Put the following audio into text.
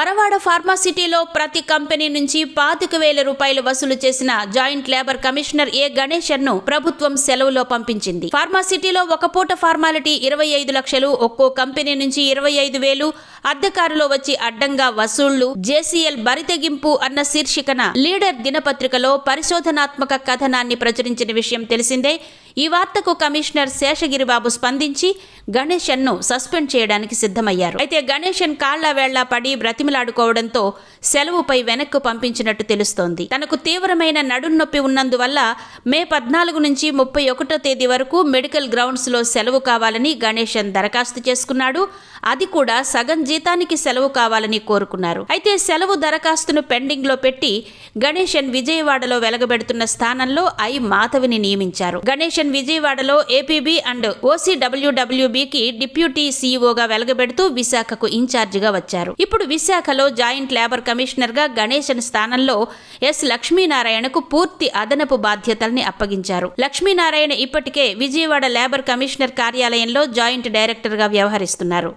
వరవాడ ఫార్మాసిటీలో ప్రతి కంపెనీ నుంచి 25,000 రూపాయలు వసూలు చేసిన జాయింట్ లేబర్ కమిషనర్ ఏ గణేశన్ ను ప్రభుత్వం సెలవులో పంపించింది. ఫార్మాసిటీలో ఒక పూట ఫార్మాలిటీ 25 లక్షలు, ఒక్కో కంపెనీ నుంచి 25,000, అద్దెకారులో వచ్చి అడ్డంగా వసూళ్లు, జేసీఎల్ బరితెగింపు అన్న శీర్షికన లీడర్ దినపత్రికలో పరిశోధనాత్మక కథనాన్ని ప్రచురించిన విషయం తెలిసిందే. ఈ వార్తకు కమిషనర్ శేషగిరిబాబు స్పందించి గణేశన్ ను సస్పెండ్ చేయడానికి సిద్ధమయ్యారు. అయితే గణేశన్ కాళ్ల వేళ్లా పడి బ్రతిమిలాడుకోవడంతో సెలవుపై వెనక్కు పంపించినట్టు తెలుస్తోంది. తనకు తీవ్రమైన నడున్నొప్పి ఉన్నందువల్ల మే 14 నుంచి 31వ తేదీ వరకు మెడికల్ గ్రౌండ్స్ లో సెలవు కావాలని గణేశన్ దరఖాస్తు చేసుకున్నాడు. అది కూడా సగం జీతానికి సెలవు కావాలని కోరుకున్నారు. అయితే సెలవు దరఖాస్తును పెండింగ్ లో పెట్టి గణేశన్ విజయవాడలో వెలగబెడుతున్న స్థానంలో ఐ మాధవిని నియమించారు. గణేశన్ విజయవాడలో ఏపీబీ అండ్ ఓసీడబ్ల్యూడబ్ల్యూబీకి డిప్యూటీ సీఈఓగా వెలగబెడుతూ విశాఖకు ఇన్ఛార్జిగా వచ్చారు. ఇప్పుడు విశాఖలో జాయింట్ లేబర్ కమిషనర్ గా గణేశన్ స్థానంలో ఎస్ లక్ష్మీనారాయణకు పూర్తి అదనపు బాధ్యతల్ని అప్పగించారు. లక్ష్మీనారాయణ ఇప్పటికే విజయవాడ లేబర్ కమిషనర్ కార్యాలయంలో జాయింట్ డైరెక్టర్ గా వ్యవహరిస్తున్నారు.